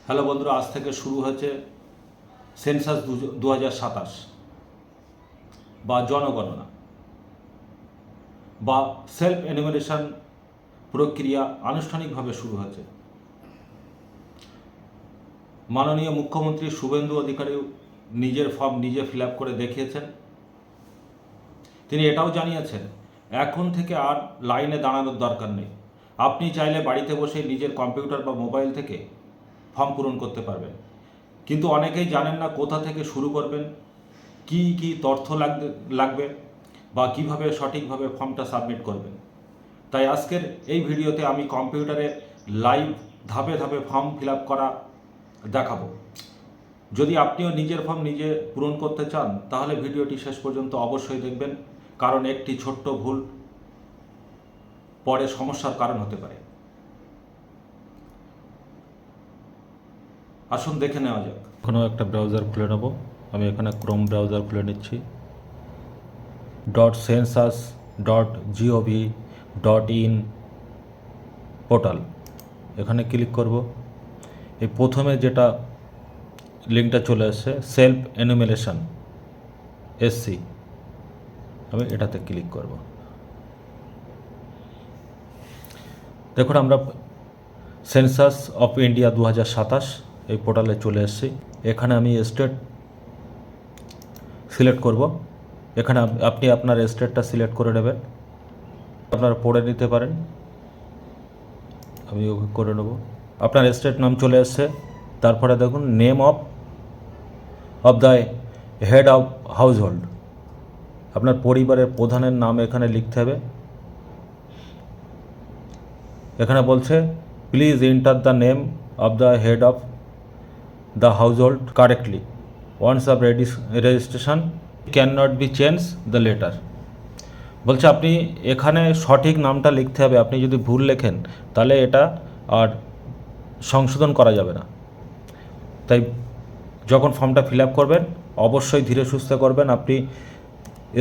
Hello বন্ধুরা, আজ থেকে শুরু হয়েছে সেন্সাস 2027 বা জনগণনা বা সেলফ এনুমারেশন প্রক্রিয়া আনুষ্ঠানিকভাবে শুরু হয়েছে। মাননীয় মুখ্যমন্ত্রী শুভেন্দু অধিকারী নিজের ফর্ম নিজে ফিল আপ করে দেখিয়েছেন। তিনি এটাও জানিয়েছেন এখন থেকে আর লাইনে দাঁড়ানোর দরকার নেই, আপনি চাইলে বাড়িতে বসে নিজের কম্পিউটার বা মোবাইল থেকে ফর্ম পূরণ করতে পারবেন। কিন্তু অনেকেই জানেন না কোথা থেকে শুরু করবেন, কি কি তথ্য লাগবে বা কিভাবে সঠিকভাবে ফর্মটা সাবমিট করবেন। তাই আজকের এই ভিডিওতে আমি কম্পিউটারে লাইভ ধাপে ধাপে ফর্ম ফিল আপ করা দেখাবো। যদি আপনিও নিজের ফর্ম নিজে পূরণ করতে চান তাহলে ভিডিওটি শেষ পর্যন্ত অবশ্যই দেখবেন, কারণ একটি ছোট্ট ভুল পরে সমস্যার কারণ হতে পারে। আসুন দেখে নেওয়া যাক। কোনো একটা ব্রাউজার খুলে নেব। আমি এখানে ক্রোম ব্রাউজার খুলে নিচ্ছি। .census.gov.in পোর্টাল, এখানে ক্লিক করব। এই প্রথমে যেটা লিঙ্কটা চলে আসছে সেলফ এনুমেরেশন SC, আমি এটাতে ক্লিক করব। দেখুন আমরা সেন্সাস অফ ইন্ডিয়া 2027 এই পোর্টালে চলে এসেছি। এখানে আমি স্টেট সিলেক্ট করব। এখানে আপনি আপনার স্টেটটা সিলেক্ট করে নেবেন, আপনারা পড়ে নিতে পারেন। আমি ওকে করে নেব। আপনার স্টেট নাম চলে আসছে। তারপরে দেখুন name of the head of household, আপনার পরিবারের প্রধানের নাম এখানে লিখতে হবে। এখানে বলছে please enter the name of the head of the household correctly once of registration can not be change the later. বলছে আপনি এখানে সঠিক নামটা লিখতে হবে, আপনি যদি ভুল লেখেন তাহলে এটা আর সংশোধন করা যাবে না। তাই যখন ফর্মটা ফিল আপ করবেন অবশ্যই ধীরে সুস্থে করবেন, আপনি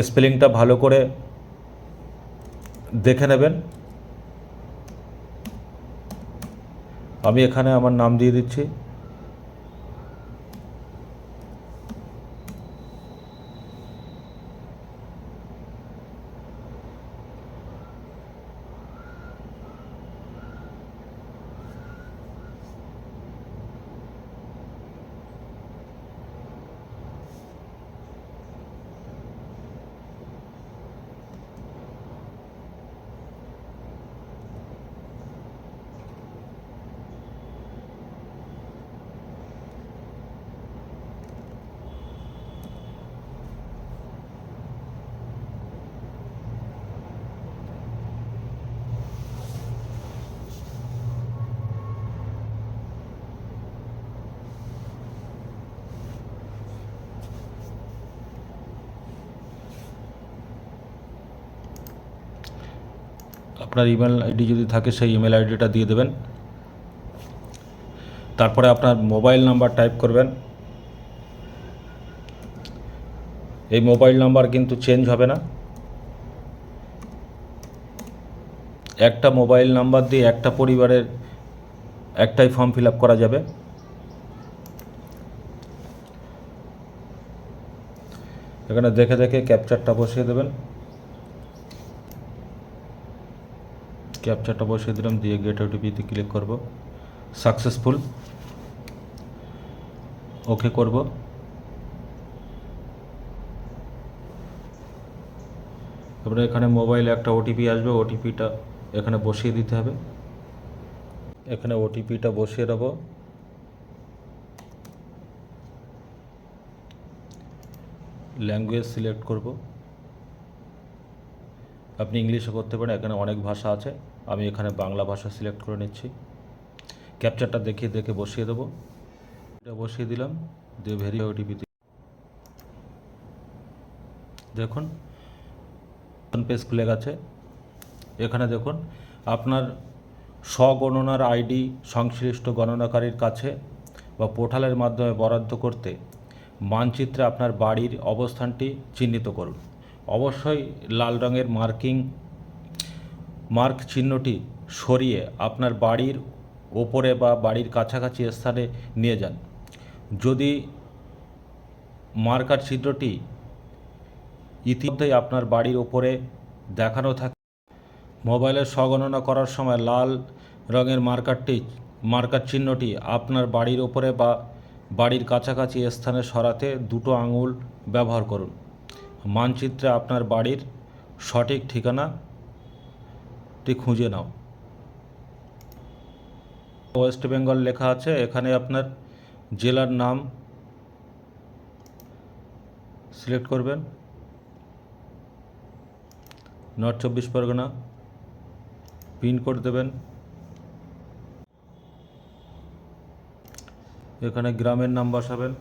স্পেলিংটা ভালো করে দেখে নেবেন। আমি এখানে আমার নাম দিয়ে দিচ্ছি। আপনার ইমেল আইডি যদি থাকে সেই ইমেল আইডিটা দিয়ে দেবেন। তারপরে আপনার মোবাইল নাম্বার টাইপ করবেন। এই মোবাইল নাম্বার কিন্তু চেঞ্জ হবে না। একটা মোবাইল নাম্বার দিয়ে একটা পরিবারের একটাই ফর্ম ফিল আপ করা যাবে। এখানে দেখে দেখে ক্যাপচারটা বসিয়ে দেবেন। ক্যাপচারটা বসিয়ে দিলাম, দিয়ে গেট ওটিপিতে ক্লিক করব। সাকসেসফুল, ওকে করব। এবারে এখানে মোবাইলে একটা ওটিপি আসবে, ওটিপিটা এখানে বসিয়ে দিতে হবে। এখানে ওটিপিটা বসিয়ে দেব। ল্যাঙ্গুয়েজ সিলেক্ট করব। আপনি ইংলিশে করতে পারেন, এখানে অনেক ভাষা আছে, আমি এখানে বাংলা ভাষা সিলেক্ট করে নিচ্ছি। ক্যাপচারটা দেখিয়ে দেখে বসিয়ে দেবো। এটা বসিয়ে দিলাম, দিয়ে ভেরিফাই ওটিপি। দেখুন পেজ খুলে গেছে। এখানে দেখুন আপনার স্বগণনার আইডি সংশ্লিষ্ট গণনাকারীর কাছে বা পোর্টালের মাধ্যমে বরাদ্দ করতে মানচিত্রে আপনার বাড়ির অবস্থানটি চিহ্নিত করুন। অবশ্যই লাল রঙের মার্ক চিহ্নটি সরিয়ে আপনার বাড়ির ওপরে বা বাড়ির কাছাকাছি স্থানে নিয়ে যান। যদি মার্কার ছিদ্রটি ইতিমধ্যেই আপনার বাড়ির ওপরে দেখানো থাকে, মোবাইলের স্বগণনা করার সময় লাল রঙের মার্কার চিহ্নটি আপনার বাড়ির ওপরে বা বাড়ির কাছাকাছি স্থানে সরাতে দুটো আঙুল ব্যবহার করুন। মানচিত্রে আপনার বাড়ির সঠিক ঠিকানাটি খুঁজে নাও। ওয়েস্ট বেঙ্গল লেখা আছে, এখানে আপনার জেলার নাম সিলেক্ট করবেন, নর্থ 24 পরগনা, পিনকোড দেবেন, এখানে গ্রামের নাম বসাবেন,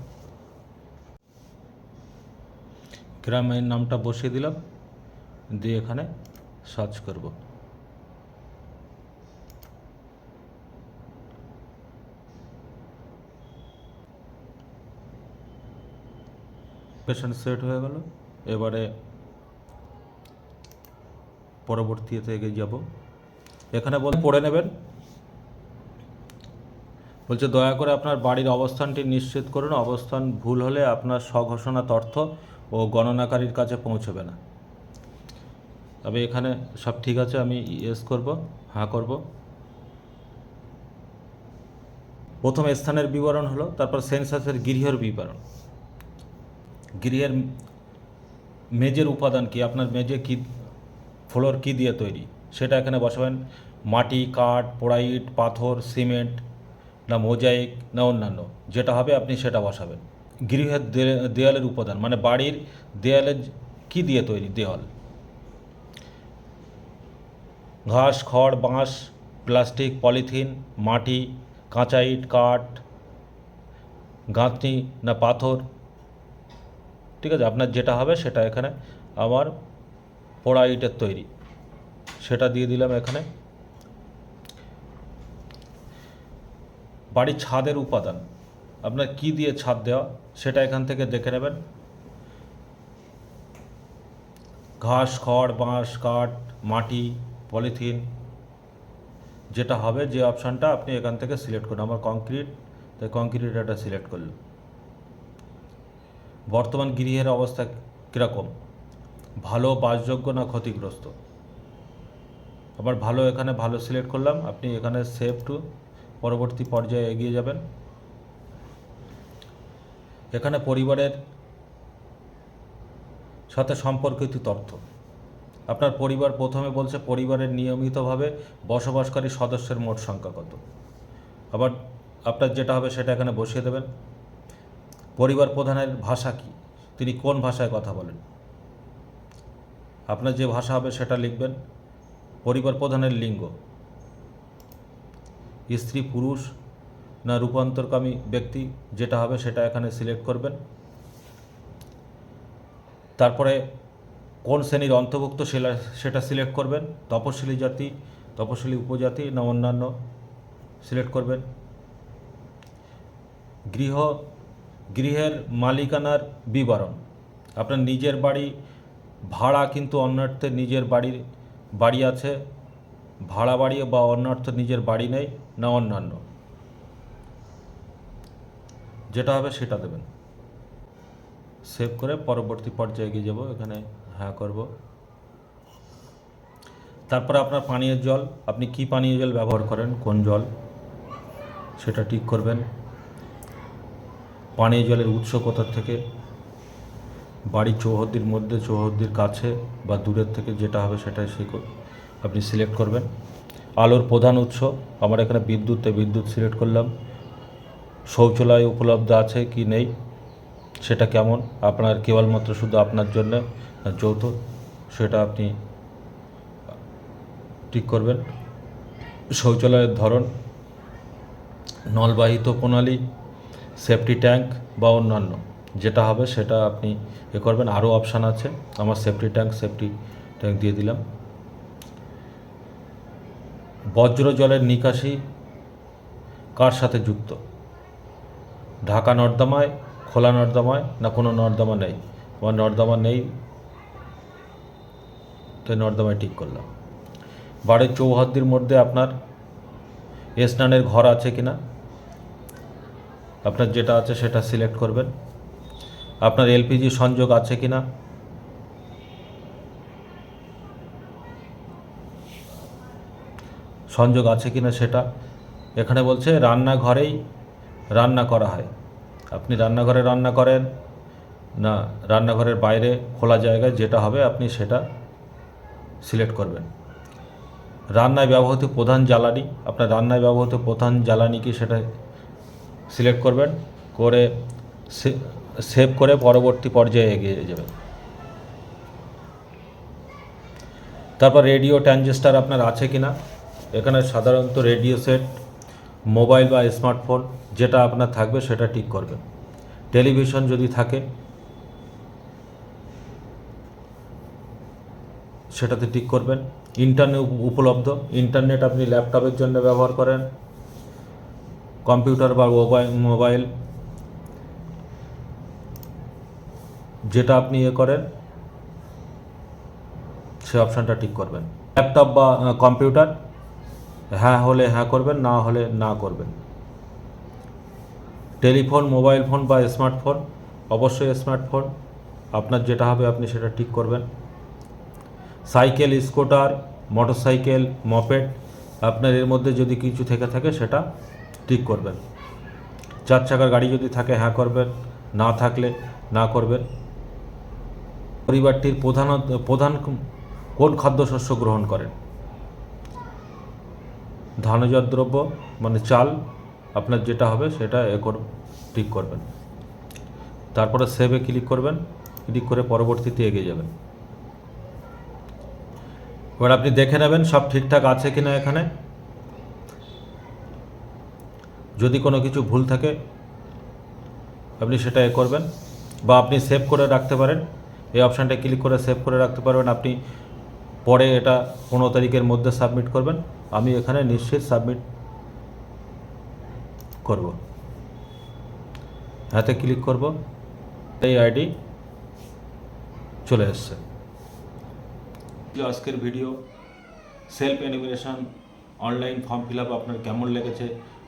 গ্রামের নামটা বসিয়ে দিলাম, দিয়ে এখানে সার্চ করব। পেশেন্ট সেট হয়ে গেল। এবারে পরবর্তীতে এগিয়ে যাব। এখানে পড়ে নেবেন, বলছে দয়া করে আপনার বাড়ির অবস্থানটি নিশ্চিত করুন, অবস্থান ভুল হলে আপনার স্বঘোষণা তথ্য ও গণনাকারীর কাছে পৌঁছবে না। তবে এখানে সব ঠিক আছে, আমি ইয়েস করব, হ্যাঁ করব। প্রথম স্থানের বিবরণ হলো, তারপর সেন্সাসের গৃহের বিবরণ। গৃহের মেঝের উপাদান কি, আপনার মেঝে কি, ফ্লোর কি দিয়ে তৈরি, সেটা এখানে বসাবেন। মাটি, কাঠ, পোড়া ইট, পাথর, সিমেন্ট, না মোজাইক, না অন্যান্য, যেটা হবে আপনি সেটা বসাবেন। গৃহের দেয়ালের উপাদান মানে বাড়ির দেয়ালে কি দিয়ে তৈরি দেওয়াল, ঘাস, খড়, বাঁশ, প্লাস্টিক, পলিথিন, মাটি, কাঁচা ইট, কাঠ, গাঁথনি, না পাথর। ঠিক আছে, আপনার যেটা হবে সেটা এখানে। আমার পোড়া ইটের তৈরি, সেটা দিয়ে দিলাম এখানে। বাড়ির ছাদের উপাদান, আপনার কি দিয়ে ছাদ দেওয়া সেটা এখান থেকে দেখে নেবেন। ঘাস, খড়, বাঁশ, কাঠ, মাটি, পলিথিন, যেটা হবে যে অপশানটা আপনি এখান থেকে সিলেক্ট করুন। আমার কংক্রিট, তাই কংক্রিট এটা সিলেক্ট করলাম। বর্তমান গৃহের অবস্থা কীরকম, ভালো, বাসযোগ্য, না ক্ষতিগ্রস্ত। আবার ভালো, এখানে ভালো সিলেক্ট করলাম। আপনি এখানে সেভ টু পরবর্তী পর্যায়ে এগিয়ে যাবেন। এখানে পরিবারের সাথে সম্পর্কিত তথ্য, আপনার পরিবার, প্রথমে বলছে পরিবারের নিয়মিতভাবে বসবাসকারী সদস্যের মোট সংখ্যা কত। আবার আপনার যেটা হবে সেটা এখানে বসিয়ে দেবেন। পরিবার প্রধানের ভাষা কি, তিনি কোন ভাষায় কথা বলেন, আপনার যে ভাষা হবে সেটা লিখবেন। পরিবার প্রধানের লিঙ্গ, স্ত্রী, পুরুষ, না রূপান্তরকামী ব্যক্তি, যেটা হবে সেটা এখানে সিলেক্ট করবেন। তারপরে কোন শ্রেণীর অন্তর্ভুক্ত সেটা সিলেক্ট করবেন। তপশিলি জাতি, তপশিলি উপজাতি, না অন্যান্য সিলেক্ট করবেন। গৃহের মালিকানার বিবরণ, আপনার নিজের বাড়ি, ভাড়া কিন্তু অন্যার্থে নিজের বাড়ি আছে, ভাড়া বাড়ি বা অন্যার্থে নিজের বাড়ি নেই, না অন্যান্য, যেটা হবে সেটা দেবেন। সেভ করে পরবর্তী পর্যায়ে এগিয়ে যাব। এখানে হ্যাঁ করব। তারপরে আপনার পানীয় জল, আপনি কি পানীয় জল ব্যবহার করেন, কোন জল, সেটা ঠিক করবেন। পানীয় জলের উৎস কোথা থেকে, বাড়ির চৌহদ্দির মধ্যে, চৌহদ্দির কাছে বা দূরের থেকে, যেটা হবে সেটাই আপনি সিলেক্ট করবেন। আলোর প্রধান উৎস, আমার এখানে বিদ্যুৎ সিলেক্ট করলাম। শৌচালয় উপলব্ধ আছে কি নেই, সেটা কেমন, আপনার কেবলমাত্র শুধু আপনার জন্য, যৌথ, সেটা আপনি ঠিক করবেন। শৌচালয়ের ধরন, নলবাহিত প্রণালী, সেফটি ট্যাঙ্ক বা অন্যান্য, যেটা হবে সেটা আপনি করবেন। আরও অপশান আছে, আমার সেফটি ট্যাঙ্ক দিয়ে দিলাম। বজ্র জলের নিকাশি কার সাথে যুক্ত, ঢাকা নর্দমায়, খোলা নর্দমায়, না কোনো নর্দমা নেই, আমার নর্দমা নেই, তাই নর্দমায় ঠিক করলাম। বাড়ির চৌহদ্দির মধ্যে আপনার স্নানের ঘর আছে কিনা, আপনার যেটা আছে সেটা সিলেক্ট করবেন। আপনার এলপিজি সংযোগ আছে কিনা, সংযোগ আছে কিনা সেটা। এখানে বলছে রান্নাঘরেই রান্না করা হয়, আপনি রান্নাঘরে রান্না করেন না রান্নাঘরের বাইরে খোলা জায়গায়, যেটা হবে আপনি সেটা সিলেক্ট করবেন। রান্নায় ব্যবহৃত প্রধান জ্বালানি, আপনার রান্নায় ব্যবহৃত প্রধান জ্বালানি কি সেটা সিলেক্ট করবেন, করে সেভ করে পরবর্তী পর্যায়ে এগিয়ে যাবেন। তারপর রেডিও ট্রানজিস্টার আপনার আছে কি না, এখানে সাধারণত রেডিও সেট, মোবাইল বা স্মার্টফোন যেটা আপনার থাকবে সেটা টিক করবেন। টেলিভিশন যদি থাকে সেটাতে টিক করবেন। ইন্টারনেট উপলব্ধ, ইন্টারনেট আপনি ল্যাপটপের জন্য ব্যবহার করেন, কম্পিউটার বা মোবাইল যেটা আপনি করেন সে অপশানটা টিক করবেন। ল্যাপটপ বা কম্পিউটার হ্যাঁ হলে হ্যাঁ করবেন, না হলে না করবেন। টেলিফোন, মোবাইল ফোন বা স্মার্টফোন, অবশ্যই স্মার্টফোন, আপনার যেটা হবে আপনি সেটা টিক করবেন। সাইকেল, স্কুটার, মোটরসাইকেল, মপেড, আপনার এর মধ্যে যদি কিছু থেকে থাকে সেটা টিক করবেন। 4 চাকার গাড়ি যদি থাকে হ্যাঁ করবেন, না থাকলে না করবেন। পরিবারটির প্রধান কোন খাদ্যশস্য গ্রহণ করেন, ধানজাত দ্রব্য মানে চাল, আপনার যেটা হবে সেটা টিক করবেন। তারপরে সেভে ক্লিক করবেন, ক্লিক করে পরবর্তীতে এগিয়ে যাবেন। এবার আপনি দেখে নেবেন সব ঠিকঠাক আছে কিনা এখানে। যদি কোনো কিছু ভুল থাকে আপনি সেটা করবেন, বা আপনি সেভ করে রাখতে পারেন। এই অপশানটা ক্লিক করে সেভ করে রাখতে পারবেন। আপনি পরে এটা 15 তারিখের মধ্যে সাবমিট করবেন। আমি এখানে নিশ্চিত সাবমিট করব, হাতে ক্লিক করব, এই আইডি চলে এসছে। আজকের video self enumeration online form fill up আপনার কেমন লেগেছে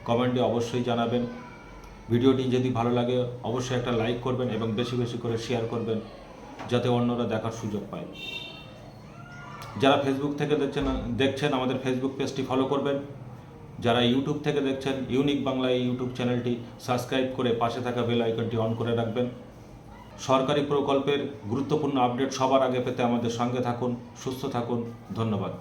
কমেন্টে অবশ্যই জানাবেন। ভিডিওটি যদি ভালো লাগে অবশ্যই একটা লাইক করবেন এবং বেশি বেশি করে শেয়ার করবেন, যাতে অন্যরা দেখার সুযোগ পায়। যারা ফেসবুক থেকে দেখছেন আমাদের ফেসবুক পেজটি ফলো করবেন। যারা ইউটিউব থেকে দেখছেন ইউনিক বাংলা এই ইউটিউব চ্যানেলটি সাবস্ক্রাইব করে পাশে থাকা বেল আইকনটি অন করে রাখবেন। সরকারি প্রকল্পের গুরুত্বপূর্ণ আপডেট সবার আগে পেতে আমাদের সঙ্গে থাকুন। সুস্থ থাকুন। ধন্যবাদ।